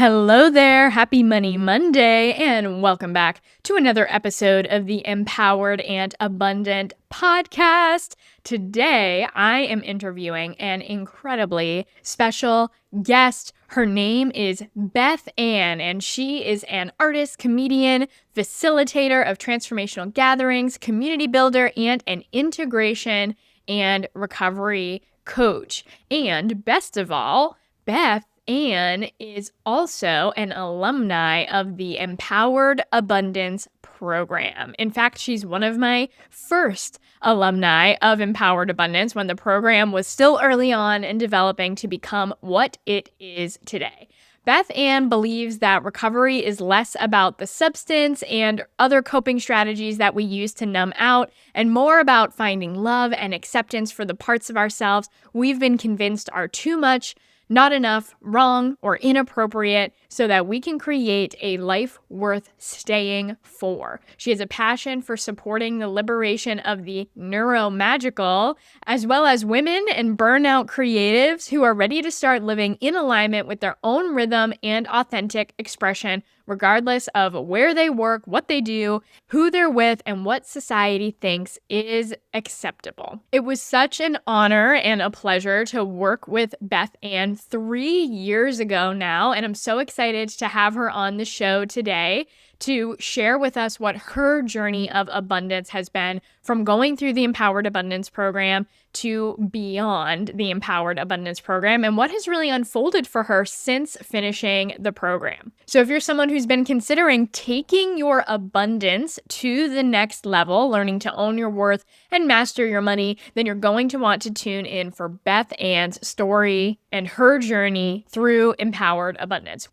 Hello there. Happy Money Monday, and welcome back to another episode of the Empowered and Abundant podcast. Today, I am interviewing an incredibly special guest. Her name is Beth Ann, and she is an artist, comedian, facilitator of transformational gatherings, community builder, and an integration and recovery coach. And best of all, Beth Ann is also an alumni of the Empowered Abundance program. In fact, she's one of my first alumni of Empowered Abundance when the program was still early on and developing to become what it is today. Beth Ann believes that recovery is less about the substance and other coping strategies that we use to numb out and more about finding love and acceptance for the parts of ourselves we've been convinced are too much, not enough, wrong, or inappropriate, so that we can create a life worth staying for. She has a passion for supporting the liberation of the neuromagical, as well as women and burnout creatives who are ready to start living in alignment with their own rhythm and authentic expression, regardless of where they work, what they do, who they're with, and what society thinks is acceptable. It was such an honor and a pleasure to work with Beth Ann 3 years ago now, and I'm so excited to have her on the show today to share with us what her journey of abundance has been from going through the Empowered Abundance program to beyond the Empowered Abundance program and what has really unfolded for her since finishing the program. So if you're someone who's been considering taking your abundance to the next level, learning to own your worth and master your money, then you're going to want to tune in for Beth Ann's story and her journey through Empowered Abundance.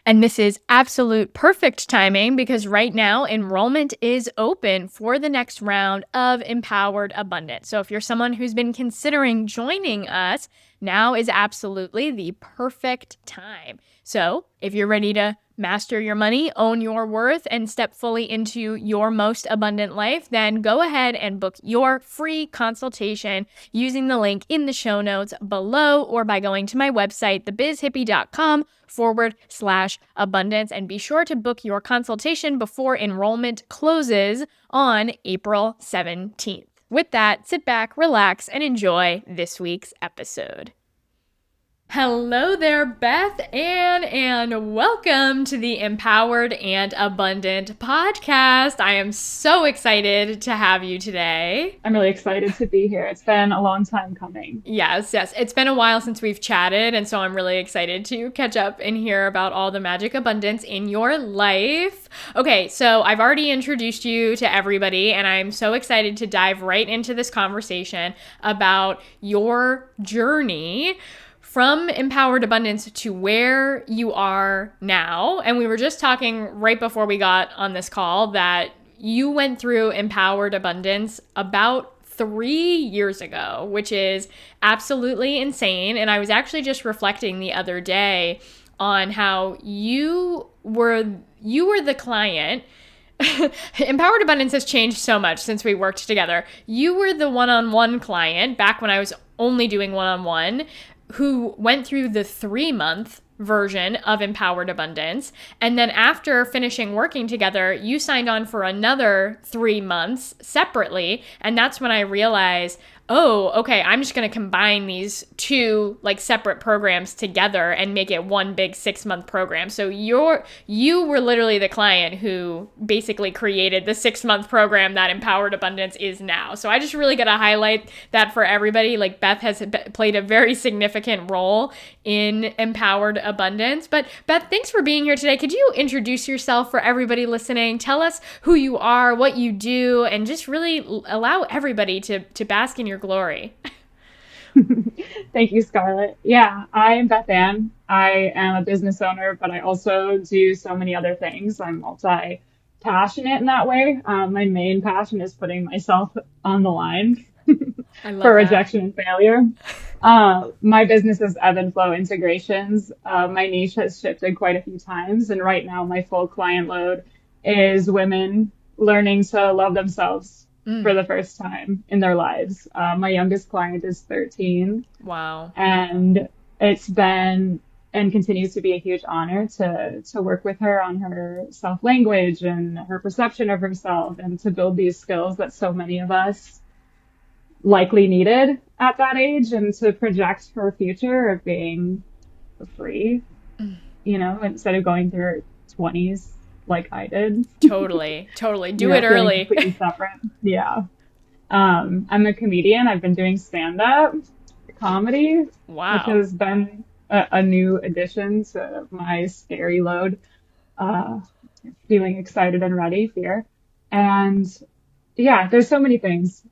And this is absolute perfect timing because right now enrollment is open for the next round of Empowered Abundance. So if you're someone who's been considering joining us, now is absolutely the perfect time. So if you're ready to master your money, own your worth, and step fully into your most abundant life, then go ahead and book your free consultation using the link in the show notes below or by going to my website, thebizhippie.com/abundance. And be sure to book your consultation before enrollment closes on April 17th. With that, sit back, relax, and enjoy this week's episode. Hello there, Beth Ann, and welcome to the Empowered and Abundant podcast. I am so excited to have you today. I'm really excited to be here. It's been a long time coming. Yes. It's been a while since we've chatted, and so I'm really excited to catch up and hear about all the magic abundance in your life. Okay, so I've already introduced you to everybody, and I'm so excited to dive right into this conversation about your journey from Empowered Abundance to where you are now. And we were just talking right before we got on this call that you went through Empowered Abundance about 3 years ago, which is absolutely insane. And I was actually just reflecting the other day on how you were the client. Empowered Abundance has changed so much since we worked together. You were the one-on-one client back when I was only doing one-on-one, who went through the 3-month version of Empowered Abundance. And then after finishing working together, you signed on for another 3 months separately. And that's when I realized, oh, okay, I'm just going to combine these two separate programs together and make it one big 6-month program. So you were literally the client who basically created the 6-month program that Empowered Abundance is now. So I just really got to highlight that for everybody. Beth has played a very significant role in Empowered Abundance. But Beth, thanks for being here today. Could you introduce yourself for everybody listening? Tell us who you are, what you do, and just really allow everybody to bask in your glory. Thank you, Scarlett. Yeah, I'm Beth Ann. I am a business owner, but I also do so many other things. I'm multi-passionate in that way. My main passion is putting myself on the line I love for that. rejection and failure. My business is ebb and flow integrations. My niche has shifted quite a few times, and right now my full client load is women learning to love themselves for the first time in their lives. My youngest client is 13. Wow. And it's been and continues to be a huge honor to work with her on her self-language and her perception of herself and to build these skills that so many of us likely needed at that age and to project her future of being free, instead of going through her 20s like I did. Totally. Do it Feeling early. completely separate. Yeah. I'm a comedian. I've been doing stand-up comedy, which Wow. has been a new addition to my scary load. Uh, Feeling excited and ready, fear. And yeah, there's so many things.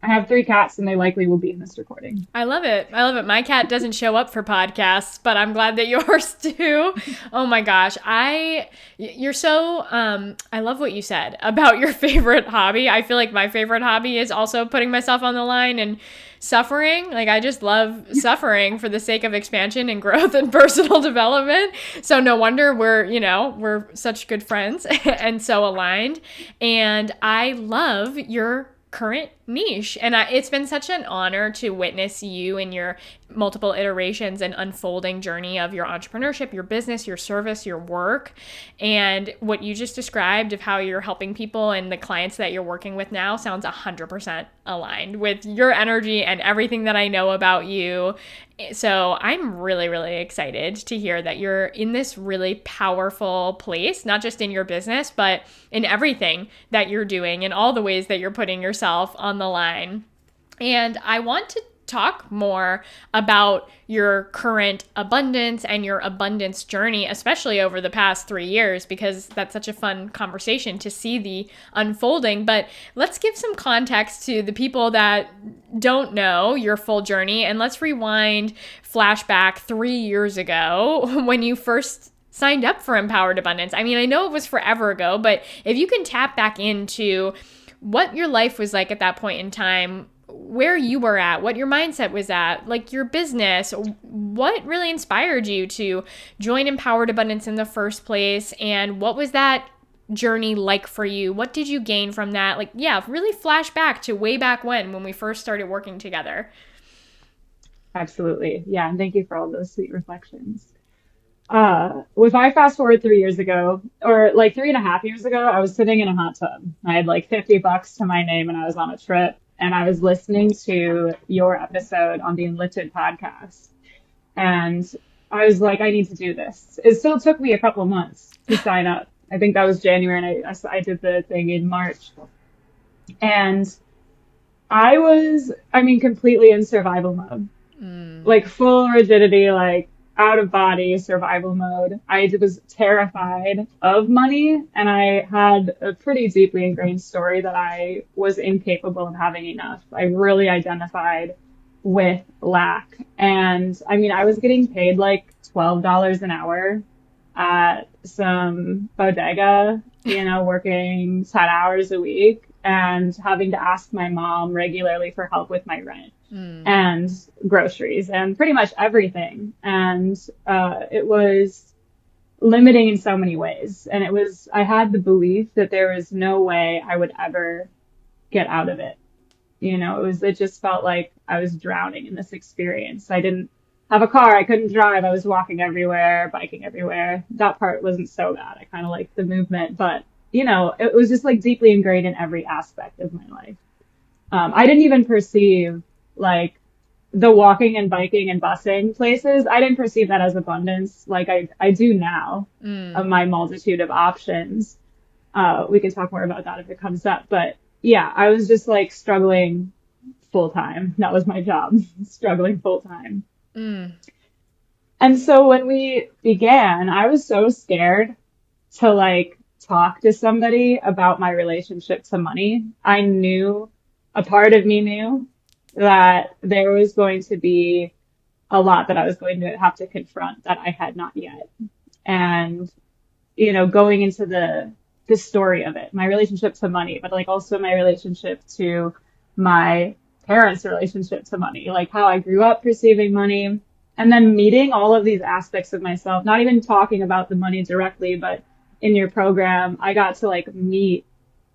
I have 3 cats and they likely will be in this recording. I love it. My cat doesn't show up for podcasts, but I'm glad that yours do. Oh my gosh. You're so, I love what you said about your favorite hobby. I feel like my favorite hobby is also putting myself on the line and suffering. Like, I just love suffering for the sake of expansion and growth and personal development. So no wonder we're such good friends and so aligned. And I love your current niche. And it's been such an honor to witness you in your multiple iterations and unfolding journey of your entrepreneurship, your business, your service, your work. And what you just described of how you're helping people and the clients that you're working with now sounds 100% aligned with your energy and everything that I know about you. So I'm really, really excited to hear that you're in this really powerful place, not just in your business, but in everything that you're doing and all the ways that you're putting yourself on the line. And I want to talk more about your current abundance and your abundance journey, especially over the past 3 years, because that's such a fun conversation to see the unfolding. But let's give some context to the people that don't know your full journey. And let's rewind, flashback 3 years ago when you first signed up for Empowered Abundance. I mean, I know it was forever ago, but if you can tap back into what your life was like at that point in time, where you were at, what your mindset was at, like your business, what really inspired you to join Empowered Abundance in the first place, and what was that journey like for you? What did you gain from that? Like, yeah, really flash back to way back when we first started working together. Absolutely. Yeah. And thank you for all those sweet reflections. If I fast forward 3 years ago, or like 3.5 years ago, I was sitting in a hot tub. I had like $50 to my name and I was on a trip and I was listening to your episode on the Enlifted podcast. And I was like, I need to do this. It still took me a couple months to sign up. I think that was January and I did the thing in March. And completely in survival mode, like full rigidity, like out of body survival mode. I was terrified of money and I had a pretty deeply ingrained story that I was incapable of having enough. I really identified with lack. And I was getting paid like $12 an hour at some bodega, working 10 hours a week and having to ask my mom regularly for help with my rent and groceries and pretty much everything. And it was limiting in so many ways. And I had the belief that there was no way I would ever get out of it. It just felt like I was drowning in this experience. I didn't have a car. I couldn't drive. I was walking everywhere, biking everywhere. That part wasn't so bad. I kind of liked the movement, but it was just like deeply ingrained in every aspect of my life. I didn't even perceive like the walking and biking and busing places. I didn't perceive that as abundance like I do now of my multitude of options. We can talk more about that if it comes up. But yeah, I was just like struggling full time. That was my job, struggling full time. And so when we began, I was so scared to like talk to somebody about my relationship to money. A part of me knew that there was going to be a lot that I was going to have to confront that I had not yet. And, going into the story of it, my relationship to money, but like also my relationship to my parents' relationship to money, like how I grew up perceiving money, and then meeting all of these aspects of myself, not even talking about the money directly, but in your program, I got to like meet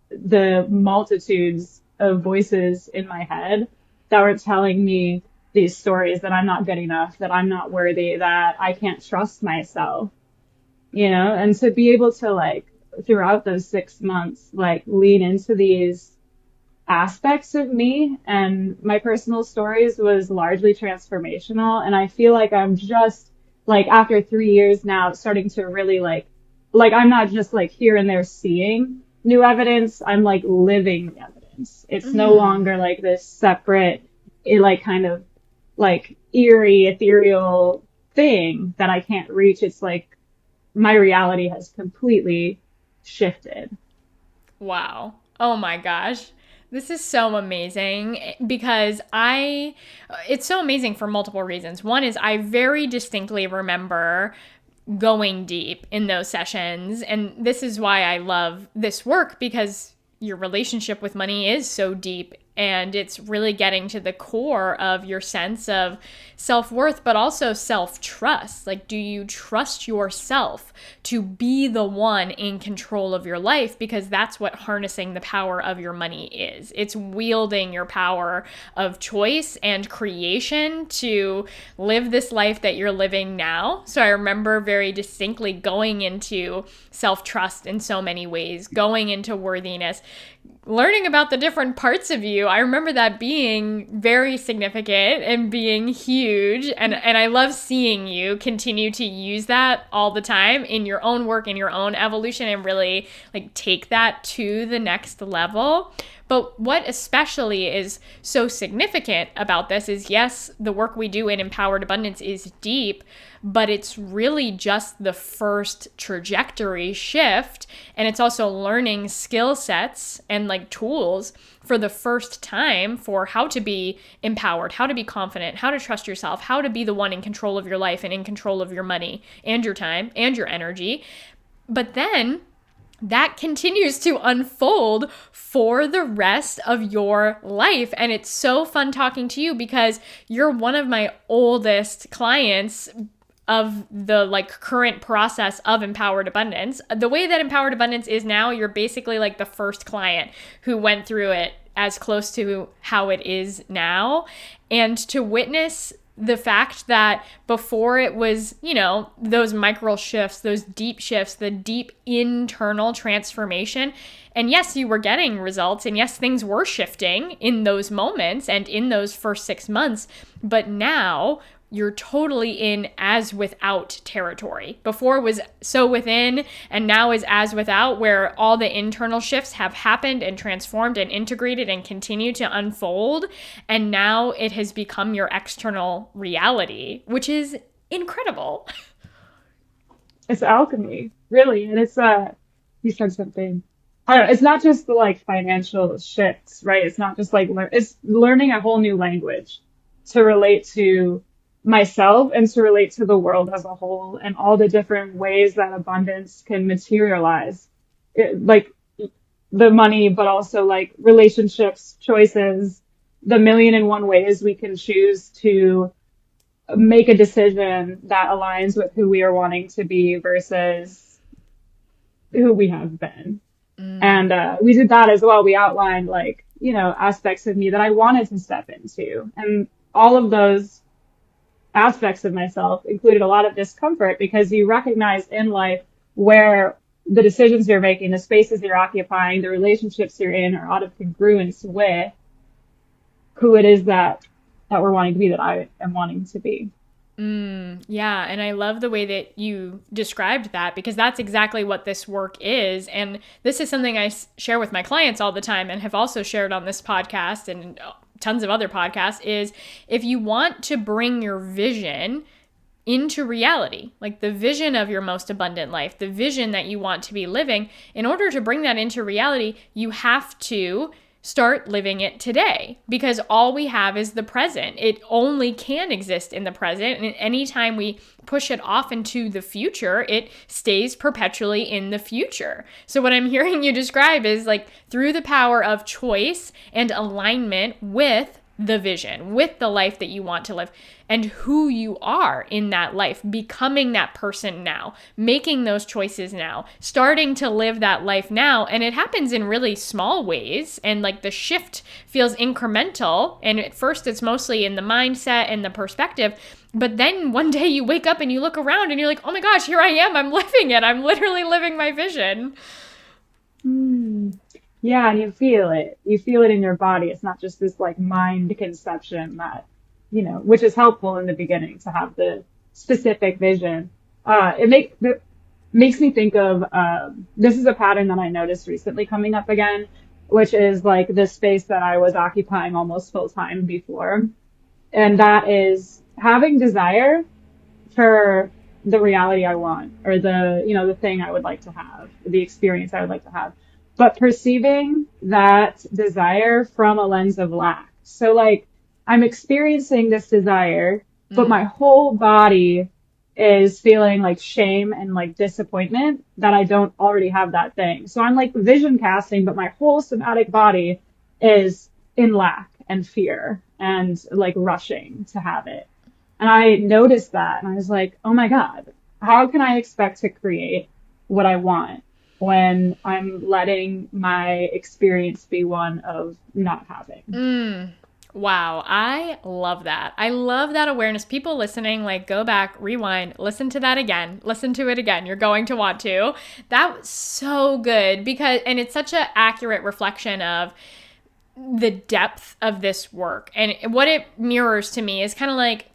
the multitudes of voices in my head that were telling me these stories that I'm not good enough, that I'm not worthy, that I can't trust myself, and to be able to like throughout those 6 months, like lean into these aspects of me and my personal stories was largely transformational. And I feel like I'm just like after 3 years now starting to really like I'm not just like here and there seeing new evidence. I'm like living the evidence. It's no longer like this separate, like kind of like eerie, ethereal thing that I can't reach. It's like my reality has completely shifted. Wow. Oh my gosh. This is so amazing because it's so amazing for multiple reasons. One is I very distinctly remember going deep in those sessions. And this is why I love this work, because your relationship with money is so deep and it's really getting to the core of your sense of self-worth, but also self-trust. Like, do you trust yourself to be the one in control of your life? Because that's what harnessing the power of your money is. It's wielding your power of choice and creation to live this life that you're living now. So I remember very distinctly going into self-trust in so many ways, going into worthiness, learning about the different parts of you. I remember that being very significant and being huge. And I love seeing you continue to use that all the time in your own work, in your own evolution, and really like take that to the next level. But what especially is so significant about this is, yes, the work we do in Empowered Abundance is deep, but it's really just the first trajectory shift. And it's also learning skill sets and like tools for the first time for how to be empowered, how to be confident, how to trust yourself, how to be the one in control of your life and in control of your money and your time and your energy. But then that continues to unfold for the rest of your life. And it's so fun talking to you because you're one of my oldest clients of the like current process of Empowered Abundance. The way that Empowered Abundance is now, you're basically like the first client who went through it as close to how it is now. And to witness the fact that before it was, those micro shifts, those deep shifts, the deep internal transformation. And yes, you were getting results. And yes, things were shifting in those moments and in those first 6 months. But now you're totally in as without territory. Before was so within, and now is as without, where all the internal shifts have happened and transformed and integrated and continue to unfold. And now it has become your external reality, which is incredible. It's alchemy, really. And it's, you said something. I don't know, it's not just the like financial shifts, right? It's not just like, it's learning a whole new language to relate to myself and to relate to the world as a whole and all the different ways that abundance can materialize. Like the money, but also like relationships, choices, the million and one ways we can choose to make a decision that aligns with who we are wanting to be versus who we have been. And we did that as well. We outlined like, aspects of me that I wanted to step into. And all of those aspects of myself included a lot of discomfort because you recognize in life where the decisions you're making, the spaces you're occupying, the relationships you're in are out of congruence with who it is that we're wanting to be, that I am wanting to be. Yeah, and I love the way that you described that, because that's exactly what this work is. And this is something I share with my clients all the time and have also shared on this podcast and tons of other podcasts, is if you want to bring your vision into reality, like the vision of your most abundant life, the vision that you want to be living, in order to bring that into reality, you have to start living it today, because all we have is the present. It only can exist in the present. And anytime we push it off into the future, it stays perpetually in the future. So what I'm hearing you describe is like through the power of choice and alignment with the vision, with the life that you want to live, and who you are in that life, becoming that person now, making those choices now, starting to live that life now. And it happens in really small ways. And like the shift feels incremental. And at first, it's mostly in the mindset and the perspective. But then one day you wake up and you look around and you're like, oh my gosh, here I am. I'm living it. I'm literally living my vision. Mm. Yeah, and you feel it. You feel it in your body. It's not just this like mind conception that, which is helpful in the beginning to have the specific vision. It makes me think of this is a pattern that I noticed recently coming up again, which is like the space that I was occupying almost full time before. And that is having desire for the reality I want or the thing I would like to have, the experience I would like to have, but perceiving that desire from a lens of lack. So like I'm experiencing this desire, but my whole body is feeling like shame and like disappointment that I don't already have that thing. So I'm like vision casting, but my whole somatic body is in lack and fear and like rushing to have it. And I noticed that and I was like, oh my God, how can I expect to create what I want when I'm letting my experience be one of not having? Wow, I love that. I love that awareness. People listening, like go back, rewind, listen to that again, listen to it again. You're going to want to. That was so good because, and it's such an accurate reflection of the depth of this work. And what it mirrors to me is kind of like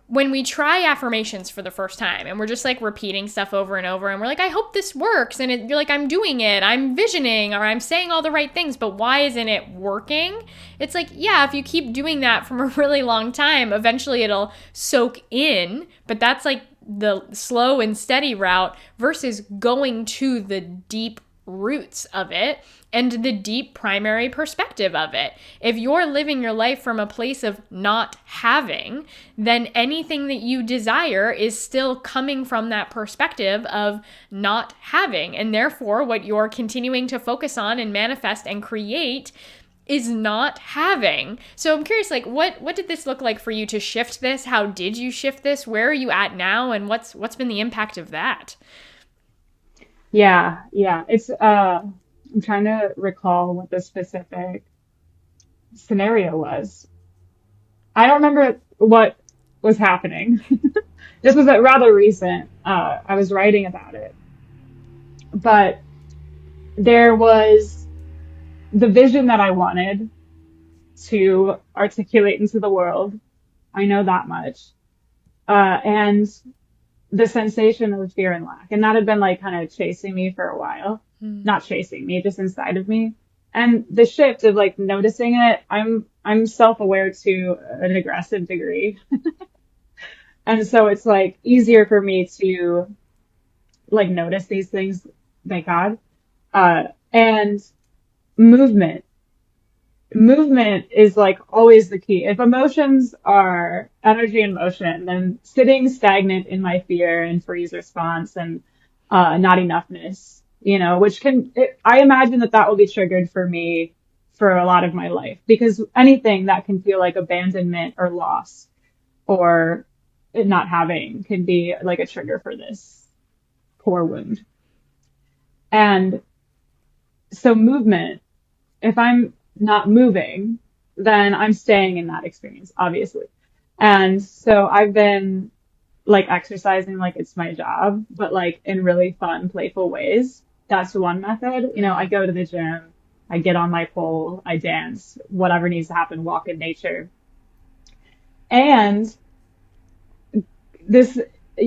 when we try affirmations for the first time and we're just like repeating stuff over and over and we're like, I hope this works. And you're like, I'm doing it, I'm visioning, or I'm saying all the right things, but why isn't it working? It's like, yeah, if you keep doing that from a really long time, eventually it'll soak in, but that's like the slow and steady route versus going to the deep roots of it and the deep primary perspective of it. If you're living your life from a place of not having, then anything that you desire is still coming from that perspective of not having. And therefore, what you're continuing to focus on and manifest and create is not having. So I'm curious, like, what did this look like for you to shift this? How did you shift this? Where are you at now? And what's been the impact of that? Yeah. I'm trying to recall what the specific scenario was. I don't remember what was happening. This was rather recent. I was writing about it, but there was the vision that I wanted to articulate into the world. I know that much. And the sensation of fear and lack. And that had been like kind of chasing me for a while. Not chasing me, just inside of me. And the shift of like noticing it, I'm self-aware to an aggressive degree. And so it's like easier for me to like notice these things, thank God. And movement. Movement is like always the key. If emotions are energy and motion, then sitting stagnant in my fear and freeze response and not enoughness, which I imagine that will be triggered for me for a lot of my life because anything that can feel like abandonment or loss or it not having can be like a trigger for this core wound. And so movement, if I'm not moving, then I'm staying in that experience, obviously. And so I've been like exercising like it's my job, but like in really fun, playful ways. That's one method. I go to the gym, I get on my pole, I dance, whatever needs to happen, walk in nature. And this,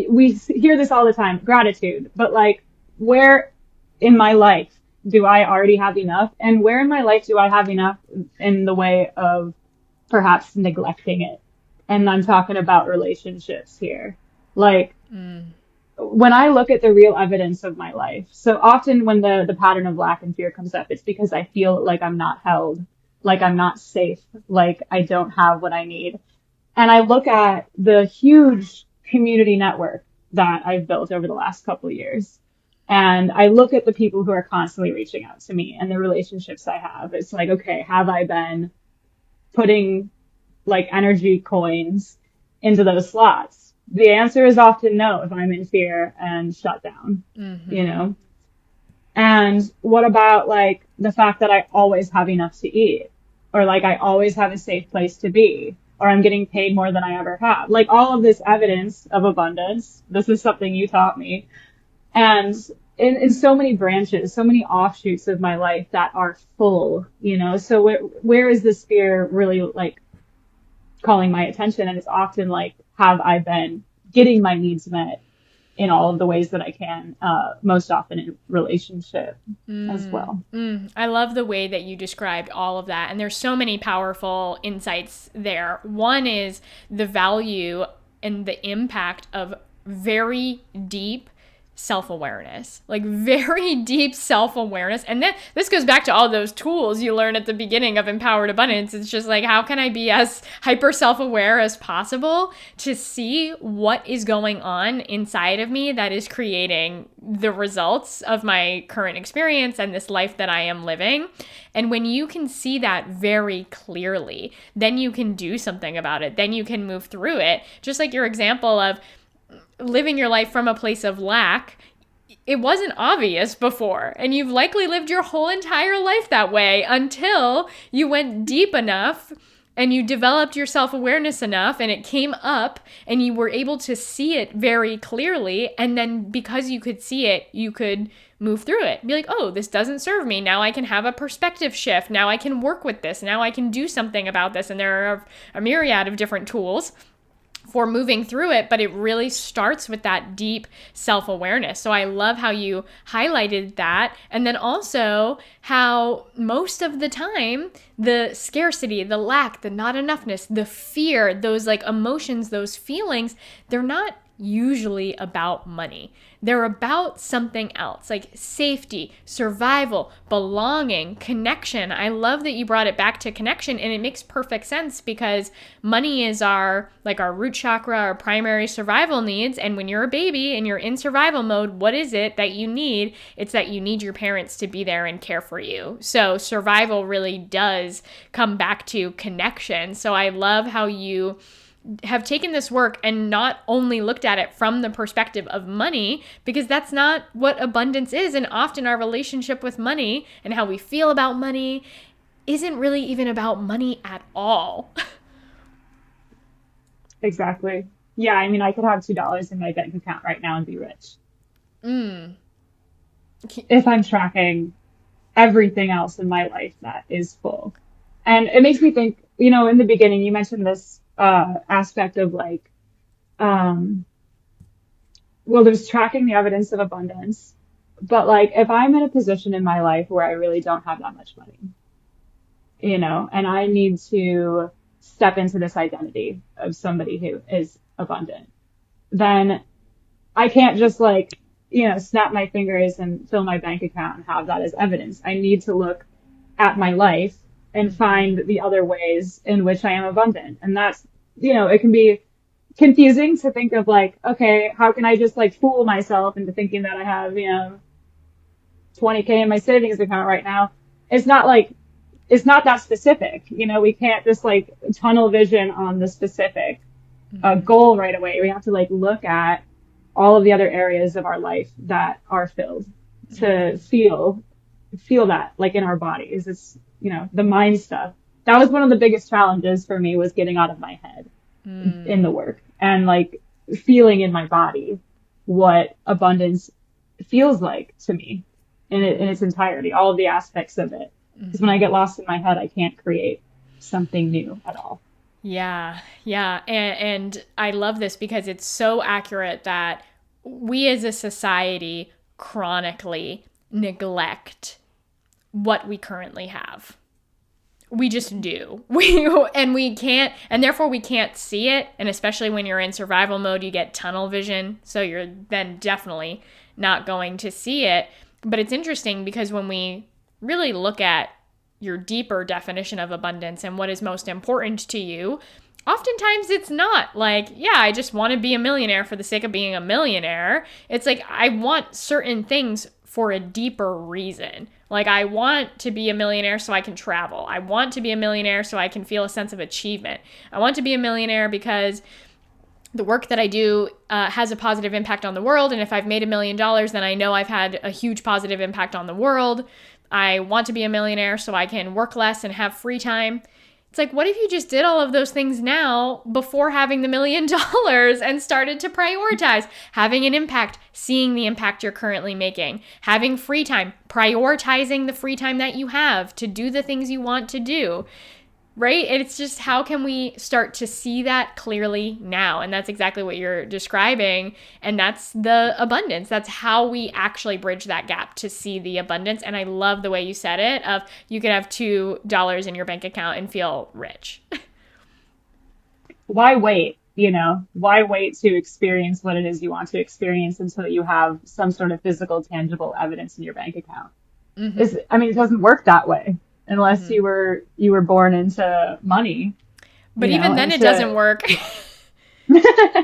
we hear this all the time, gratitude, but like where in my life do I already have enough? And where in my life do I have enough in the way of perhaps neglecting it? And I'm talking about relationships here. Like when I look at the real evidence of my life, so often when the pattern of lack and fear comes up, it's because I feel like I'm not held, like I'm not safe, like I don't have what I need. And I look at the huge community network that I've built over the last couple of years. And I look at the people who are constantly reaching out to me and the relationships I have. It's like, okay, have I been putting like energy coins into those slots? The answer is often no if I'm in fear and shut down, you Mm-hmm. know? And what about like the fact that I always have enough to eat? Or like I always have a safe place to be? Or I'm getting paid more than I ever have? Like all of this evidence of abundance, this is something you taught me. And in so many branches, so many offshoots of my life that are full, you know? So where is this fear really like calling my attention? And it's often like, have I been getting my needs met in all of the ways that I can, most often in relationship as well. I love the way that you described all of that. And there's so many powerful insights there. One is the value and the impact of very deep self-awareness, like very deep self-awareness. And then this goes back to all those tools you learn at the beginning of Empowered Abundance. It's just like, how can I be as hyper self-aware as possible to see what is going on inside of me that is creating the results of my current experience and this life that I am living. And when you can see that very clearly, then you can do something about it. Then you can move through it. Just like your example of living your life from a place of lack, it wasn't obvious before. And you've likely lived your whole entire life that way until you went deep enough and you developed your self-awareness enough and it came up and you were able to see it very clearly. And then because you could see it, you could move through it. Be like, oh, this doesn't serve me. Now I can have a perspective shift. Now I can work with this. Now I can do something about this. And there are a myriad of different tools for moving through it, but it really starts with that deep self-awareness. So I love how you highlighted that. And then also how most of the time, the scarcity, the lack, the not enoughness, the fear, those like emotions, those feelings, they're not usually about money. They're about something else, like safety, survival, belonging, connection. I love that you brought it back to connection, and it makes perfect sense because money is our root chakra, our primary survival needs. And when you're a baby and you're in survival mode, what is it that you need? It's that you need your parents to be there and care for you. So survival really does come back to connection. So I love how you have taken this work and not only looked at it from the perspective of money, because that's not what abundance is. And often our relationship with money and how we feel about money isn't really even about money at all. Exactly. Yeah, I mean, I could have $2 in my bank account right now and be rich Mm. if I'm tracking everything else in my life that is full. And it makes me think, you know, in the beginning, you mentioned this aspect of like, um, well, there's tracking the evidence of abundance, but like if I'm in a position in my life where I really don't have that much money, you know, and I need to step into this identity of somebody who is abundant, then I can't just like, you know, snap my fingers and fill my bank account and have that as evidence. I need to look at my life and Mm-hmm. find the other ways in which I am abundant. And that's, you know, it can be confusing to think of like, okay, how can I just like fool myself into thinking that I have, you know, 20K in my savings account right now? It's not like, it's not that specific. You know, we can't just like tunnel vision on the specific Mm-hmm. goal right away. We have to like look at all of the other areas of our life that are filled to feel that like in our bodies. It's, you know, the mind stuff. That was one of the biggest challenges for me was getting out of my head in the Mm. work and like feeling in my body what abundance feels like to me in its entirety, all of the aspects of it. Because when I get Mm-hmm. lost in my head, I can't create something new at all. Yeah, yeah. And I love this because it's so accurate that we as a society chronically neglect what we currently have. We just do. We can't, and therefore we can't see it. And especially when you're in survival mode, you get tunnel vision. So you're then definitely not going to see it. But it's interesting because when we really look at your deeper definition of abundance and what is most important to you, oftentimes it's not like, yeah, I just want to be a millionaire for the sake of being a millionaire. It's like, I want certain things for a deeper reason. Like, I want to be a millionaire so I can travel. I want to be a millionaire so I can feel a sense of achievement. I want to be a millionaire because the work that I do has a positive impact on the world. And if I've made $1 million, then I know I've had a huge positive impact on the world. I want to be a millionaire so I can work less and have free time. It's like, what if you just did all of those things now before having the $1 million and started to prioritize having an impact, seeing the impact you're currently making, having free time, prioritizing the free time that you have to do the things you want to do, right? It's just, how can we start to see that clearly now? And that's exactly what you're describing. And that's the abundance. That's how we actually bridge that gap to see the abundance. And I love the way you said it, of you could have $2 in your bank account and feel rich. Why wait? Why wait to experience what it is you want to experience until you have some sort of physical, tangible evidence in your bank account? It doesn't work that way unless you were born into money, But even then, it doesn't work.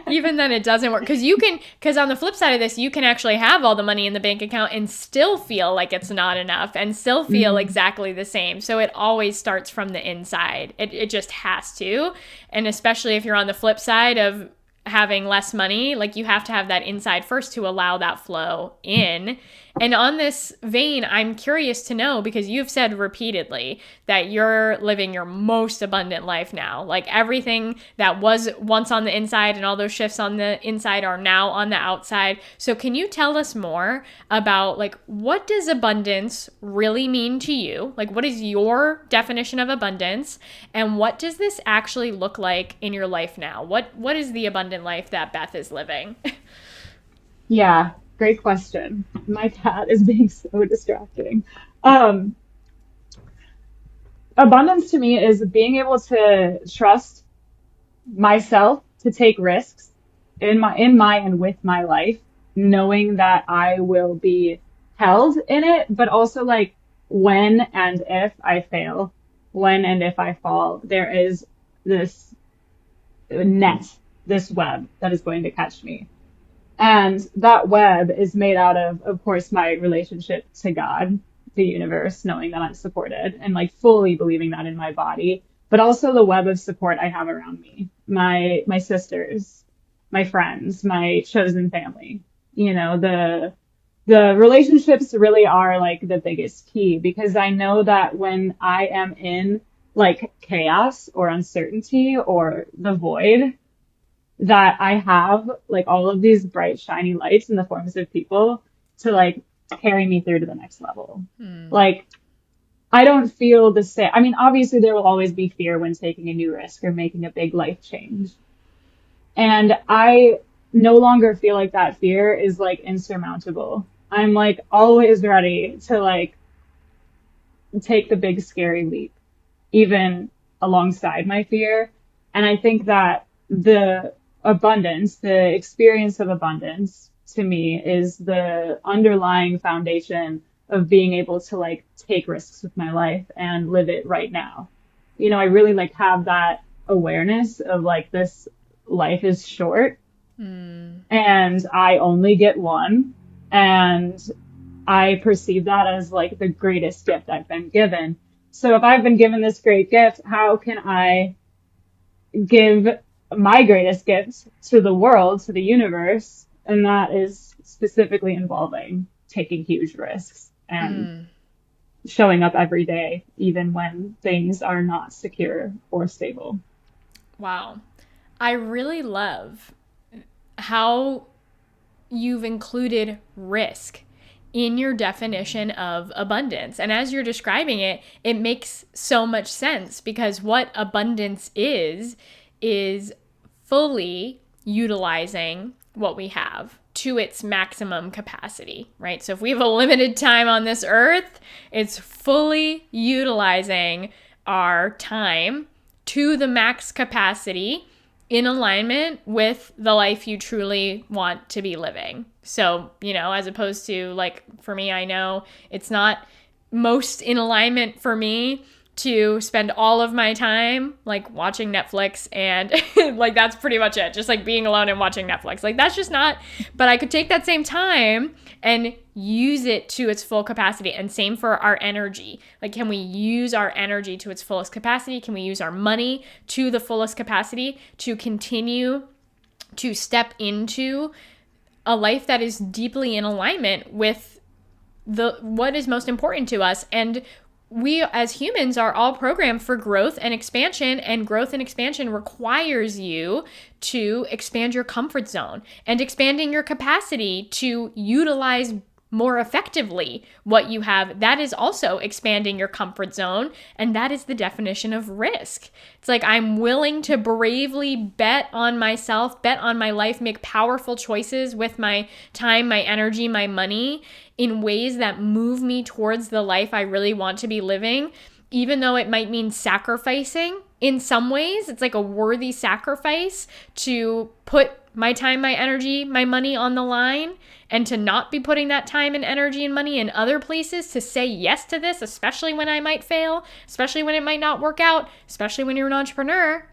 Even then it doesn't work, because on the flip side of this, you can actually have all the money in the bank account and still feel like it's not enough and still feel exactly the same. So it always starts from the inside. It just has to. And especially if you're on the flip side of having less money, like, you have to have that inside first to allow that flow in. And on this vein, I'm curious to know, because you've said repeatedly that you're living your most abundant life now. Like, everything that was once on the inside and all those shifts on the inside are now on the outside. So can you tell us more about, like, what does abundance really mean to you? Like, what is your definition of abundance? And what does this actually look like in your life now? What is the abundant life that Beth is living? Yeah, great question. My cat is being so distracting. Um, Abundance to me is being able to trust myself to take risks in my and with my life, knowing that I will be held in it, but also, like, when and if I fail, when and if I fall, there is this net, this web that is going to catch me. And that web is made out of course, my relationship to God, the universe, knowing that I'm supported and, like, fully believing that in my body, but also the web of support I have around me, my sisters, my friends, my chosen family. The relationships really are, like, the biggest key, because I know that when I am in, like, chaos or uncertainty or the void, that I have, like, all of these bright, shiny lights in the forms of people to, like, carry me through to the next level. Like, I don't feel the same. I mean, obviously there will always be fear when taking a new risk or making a big life change. And I no longer feel like that fear is, like, insurmountable. I'm, like, always ready to, like, take the big scary leap, even alongside my fear. And I think that the experience of abundance to me is the underlying foundation of being able to, like, take risks with my life and live it right now. I really, like, have that awareness of, like, this life is short and I only get one. And I perceive that as, like, the greatest gift I've been given. So if I've been given this great gift, how can I give my greatest gift to the world, to the universe? And that is specifically involving taking huge risks and showing up every day, even when things are not secure or stable. Wow. I really love how you've included risk in your definition of abundance. And as you're describing it, it makes so much sense, because what abundance is fully utilizing what we have to its maximum capacity, right? So if we have a limited time on this earth, it's fully utilizing our time to the max capacity in alignment with the life you truly want to be living. So, as opposed to, like, for me, I know it's not most in alignment for me to spend all of my time like watching Netflix and like that's pretty much it. Just like being alone and watching Netflix. Like that's just not, but I could take that same time and use it to its full capacity. And same for our energy. Like, can we use our energy to its fullest capacity? Can we use our money to the fullest capacity to continue to step into a life that is deeply in alignment with what is most important to us? And we as humans are all programmed for growth and growth and expansion requires you to expand your comfort zone and expanding your capacity to utilize more effectively what you have. That is also expanding your comfort zone, and that is the definition of risk. It's like I'm willing to bravely bet on myself, bet on my life, make powerful choices with my time, my energy, my money in ways that move me towards the life I really want to be living, even though it might mean sacrificing in some ways. It's like a worthy sacrifice to put my time, my energy, my money on the line, and to not be putting that time and energy and money in other places, to say yes to this, especially when I might fail, especially when it might not work out, especially when you're an entrepreneur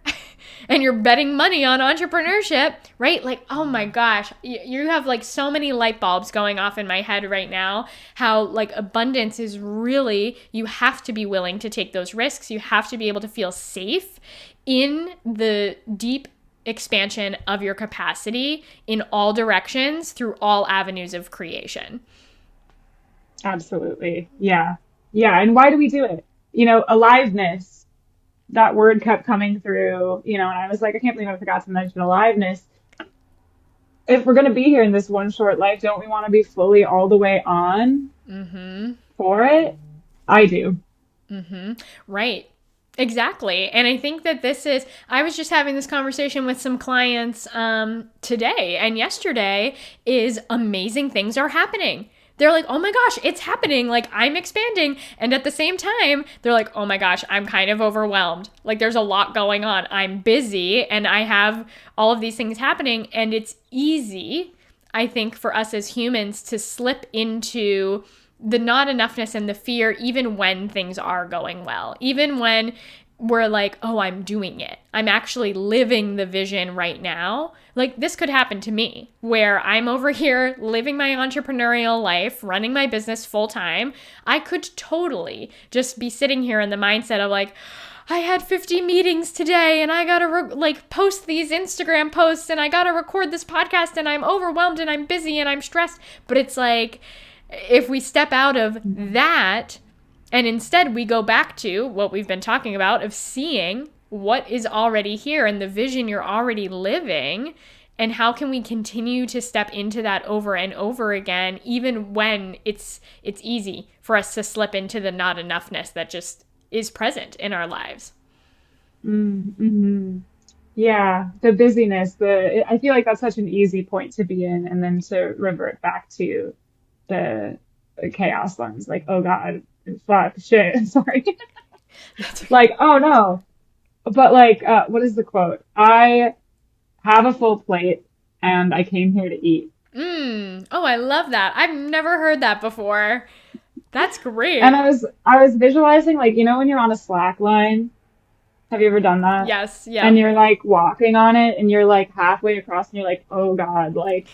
and you're betting money on entrepreneurship, right? Like, oh my gosh, you have like so many light bulbs going off in my head right now, how like abundance is really, you have to be willing to take those risks. You have to be able to feel safe in the deep expansion of your capacity in all directions through all avenues of creation. Absolutely. Yeah. Yeah. And why do we do it? Aliveness, that word kept coming through, and I was like, I can't believe I forgot to mention aliveness. If we're going to be here in this one short life, don't we want to be fully all the way on for it? I do. Right. Exactly. And I think that I was just having this conversation with some clients today and yesterday is amazing things are happening. They're like, oh my gosh, it's happening. Like I'm expanding. And at the same time, they're like, oh my gosh, I'm kind of overwhelmed. Like there's a lot going on. I'm busy and I have all of these things happening. And it's easy, I think, for us as humans to slip into the not enoughness and the fear, even when things are going well, even when we're like, oh, I'm doing it. I'm actually living the vision right now. Like this could happen to me where I'm over here living my entrepreneurial life, running my business full time. I could totally just be sitting here in the mindset of like, I had 50 meetings today and I got to post these Instagram posts and I got to record this podcast and I'm overwhelmed and I'm busy and I'm stressed. But it's like, if we step out of that and instead we go back to what we've been talking about of seeing what is already here and the vision you're already living, and how can we continue to step into that over and over again, even when it's easy for us to slip into the not enoughness that just is present in our lives. Mm-hmm. Yeah, the busyness, I feel like that's such an easy point to be in, and then to revert back to the chaos lens, like, oh God, fuck, shit, sorry. Like, oh no. But like, what is the quote? I have a full plate and I came here to eat. Oh, I love that. I've never heard that before. That's great. And I was visualizing, like, when you're on a slack line, have you ever done that? Yes, yeah. And you're like walking on it and you're like halfway across and you're like, oh God, like,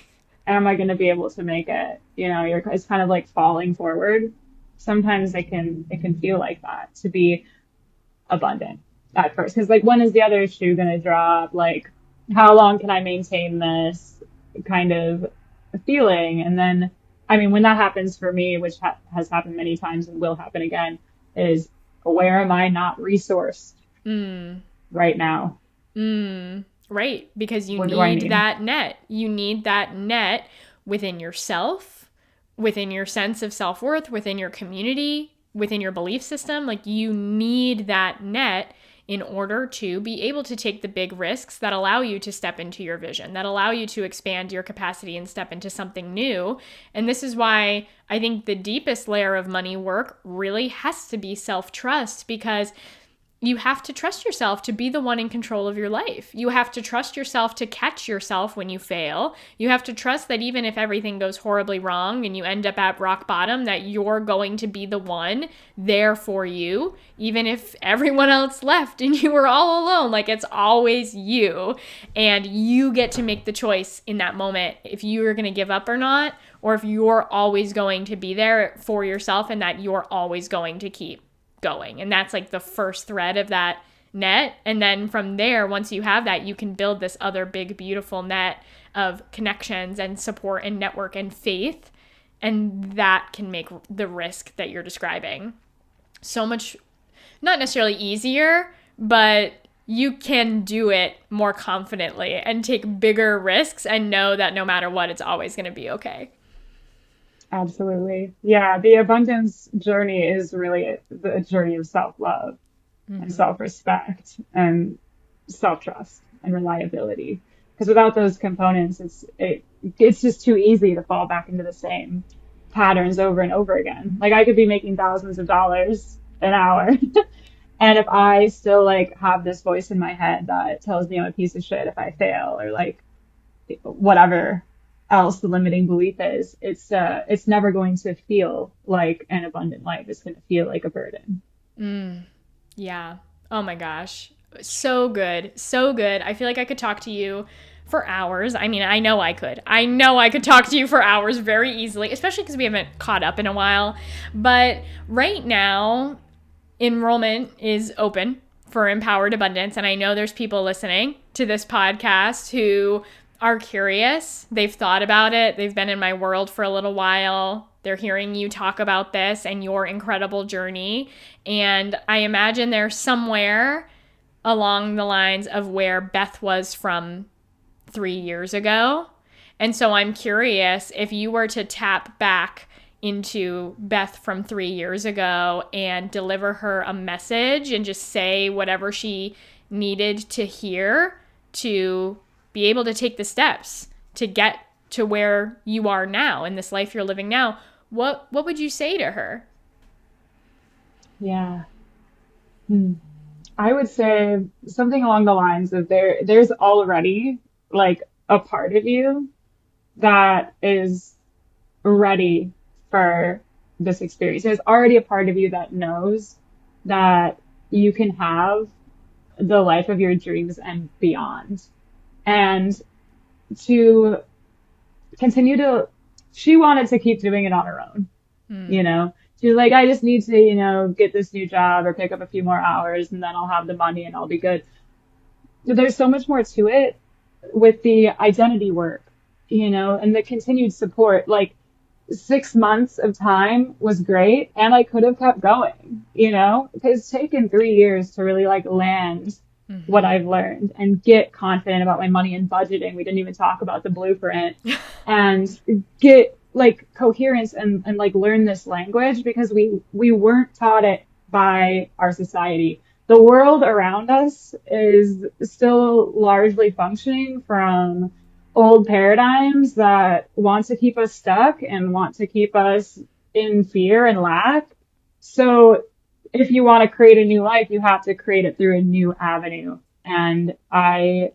am I going to be able to make it? It's kind of like falling forward. Sometimes it can feel like that, to be abundant at first. Because like, when is the other shoe going to drop? Like, how long can I maintain this kind of feeling? And then, I mean, when that happens for me, which has happened many times and will happen again, is where am I not resourced right now? Right, because you What do I need need? that net. You need that net within yourself, within your sense of self-worth, within your community, within your belief system. Like you need that net in order to be able to take the big risks that allow you to step into your vision, that allow you to expand your capacity and step into something new. And this is why I think the deepest layer of money work really has to be self-trust, because you have to trust yourself to be the one in control of your life. You have to trust yourself to catch yourself when you fail. You have to trust that even if everything goes horribly wrong and you end up at rock bottom, that you're going to be the one there for you, even if everyone else left and you were all alone. Like, it's always you. And you get to make the choice in that moment if you're going to give up or not, or if you're always going to be there for yourself and that you're always going to keep going. And that's like the first thread of that net. And then from there, once you have that, you can build this other big, beautiful net of connections and support and network and faith. And that can make the risk that you're describing so much, not necessarily easier, but you can do it more confidently and take bigger risks and know that no matter what, it's always going to be okay. Absolutely. Yeah, the abundance journey is really the journey of self-love and self-respect and self-trust and reliability. Because without those components, it's just too easy to fall back into the same patterns over and over again. Like, I could be making thousands of dollars an hour, and if I still like have this voice in my head that tells me I'm a piece of shit if I fail, or like whatever else the limiting belief is, it's never going to feel like an abundant life. It's going to feel like a burden. Yeah. Oh my gosh. So good. So good. I feel like I could talk to you for hours. I mean, I know I could. I know I could talk to you for hours very easily, especially because we haven't caught up in a while. But right now, enrollment is open for Empowered Abundance. And I know there's people listening to this podcast who are curious. They've thought about it. They've been in my world for a little while. They're hearing you talk about this and your incredible journey. And I imagine they're somewhere along the lines of where Beth was from 3 years ago. And so I'm curious if you were to tap back into Beth from 3 years ago and deliver her a message and just say whatever she needed to hear to be able to take the steps to get to where you are now in this life you're living now, what would you say to her? Yeah. I would say something along the lines of there's already like a part of you that is ready for this experience. There's already a part of you that knows that you can have the life of your dreams and beyond. And to continue to, she wanted to keep doing it on her own, you know? She was like, I just need to, get this new job or pick up a few more hours and then I'll have the money and I'll be good. There's so much more to it with the identity work, and the continued support. Like, 6 months of time was great and I could have kept going, it's taken 3 years to really like land what I've learned and get confident about my money and budgeting. We didn't even talk about the blueprint and get like coherence and like learn this language because we weren't taught it by our society. The world around us is still largely functioning from old paradigms that want to keep us stuck and want to keep us in fear and lack. So if you want to create a new life, you have to create it through a new avenue. And I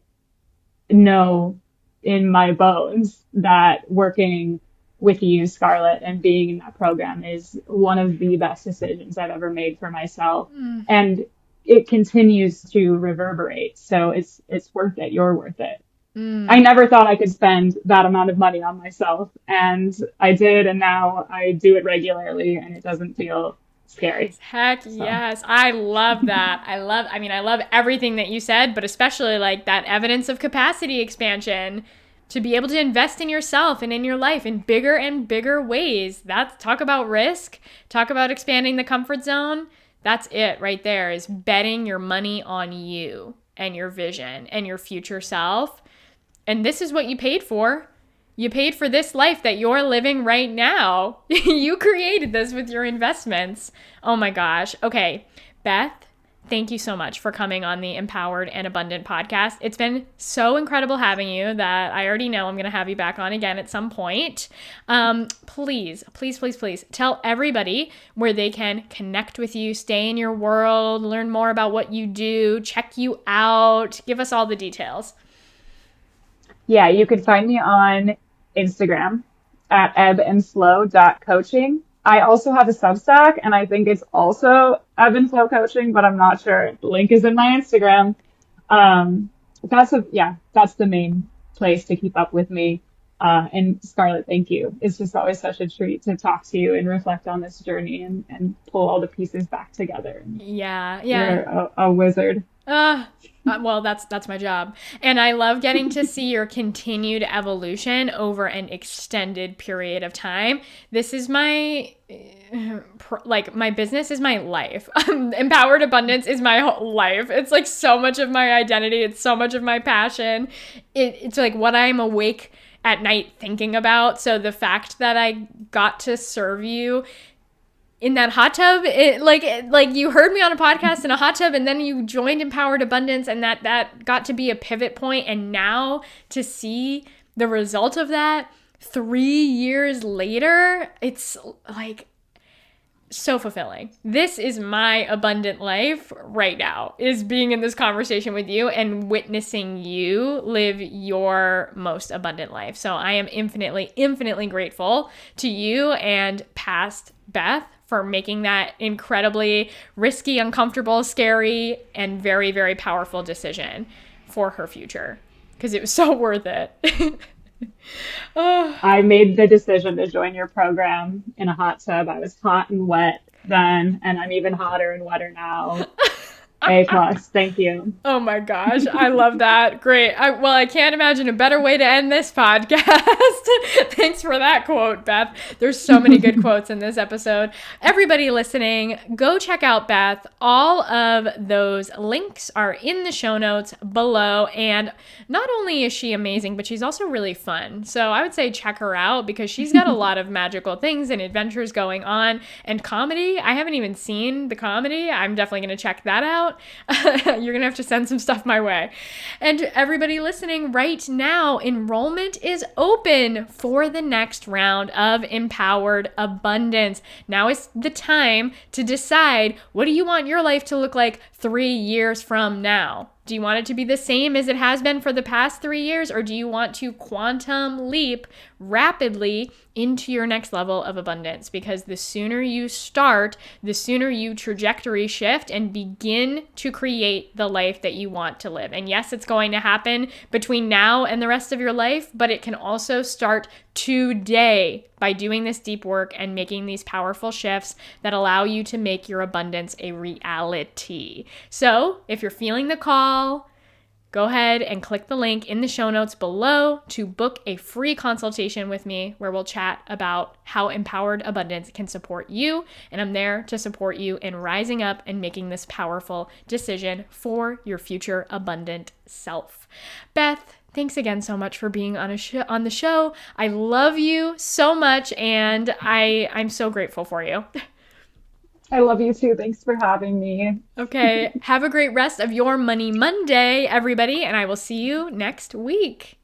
know in my bones that working with you, Scarlett, and being in that program is one of the best decisions I've ever made for myself. And it continues to reverberate. So it's worth it. You're worth it. I never thought I could spend that amount of money on myself, and I did, and now I do it regularly, and it doesn't feel scary. Heck yes. I love that. I love everything that you said, but especially like that evidence of capacity expansion to be able to invest in yourself and in your life in bigger and bigger ways. Talk about risk, talk about expanding the comfort zone. That's it right there, is betting your money on you and your vision and your future self. And this is what you paid for. You paid for this life that you're living right now. You created this with your investments. Oh my gosh. Okay, Beth, thank you so much for coming on the Empowered and Abundant podcast. It's been so incredible having you that I already know I'm going to have you back on again at some point. Please tell everybody where they can connect with you, stay in your world, learn more about what you do, check you out. Give us all the details. Yeah, you can find me on Instagram at ebandflow.coaching. I also have a Substack, and I think it's also Ebb and Flow Coaching, but I'm not sure. The link is in my Instagram. Um, that's the main place to keep up with me. And Scarlett, thank you. It's just always such a treat to talk to you and reflect on this journey and pull all the pieces back together. Yeah. You're a wizard. Well, that's my job. And I love getting to see your continued evolution over an extended period of time. This is my my business is my life. Empowered abundance is my whole life. It's like so much of my identity. It's so much of my passion. It's like what I'm awake at night thinking about. So the fact that I got to serve you in that hot tub, like you heard me on a podcast in a hot tub, and then you joined Empowered Abundance, and that got to be a pivot point. And now to see the result of that 3 years later, it's like so fulfilling. This is my abundant life right now, is being in this conversation with you and witnessing you live your most abundant life. So I am infinitely grateful to you and past Beth for making that incredibly risky, uncomfortable, scary, and very, very powerful decision for her future, because it was so worth it. I made the decision to join your program in a hot tub. I was hot and wet then, and I'm even hotter and wetter now. A plus. Thank you. Oh my gosh. I love that. Great. I can't imagine a better way to end this podcast. Thanks for that quote, Beth. There's so many good quotes in this episode. Everybody listening, go check out Beth. All of those links are in the show notes below. And not only is she amazing, but she's also really fun. So I would say check her out, because she's got a lot of magical things and adventures going on. And comedy, I haven't even seen the comedy. I'm definitely going to check that out. You're going to have to send some stuff my way. And everybody listening right now, enrollment is open for the next round of Empowered Abundance. Now is the time to decide, what do you want your life to look like 3 years from now? Do you want it to be the same as it has been for the past 3 years, or do you want to quantum leap rapidly into your next level of abundance? Because the sooner you start, the sooner you trajectory shift and begin to create the life that you want to live. And yes, it's going to happen between now and the rest of your life, but it can also start today by doing this deep work and making these powerful shifts that allow you to make your abundance a reality. So if you're feeling the call, go ahead and click the link in the show notes below to book a free consultation with me, where we'll chat about how Empowered Abundance can support you. And I'm there to support you in rising up and making this powerful decision for your future abundant self. Beth, thanks again so much for being on the show. I love you so much, and I'm so grateful for you. I love you too. Thanks for having me. Okay. Have a great rest of your Money Monday, everybody, and I will see you next week.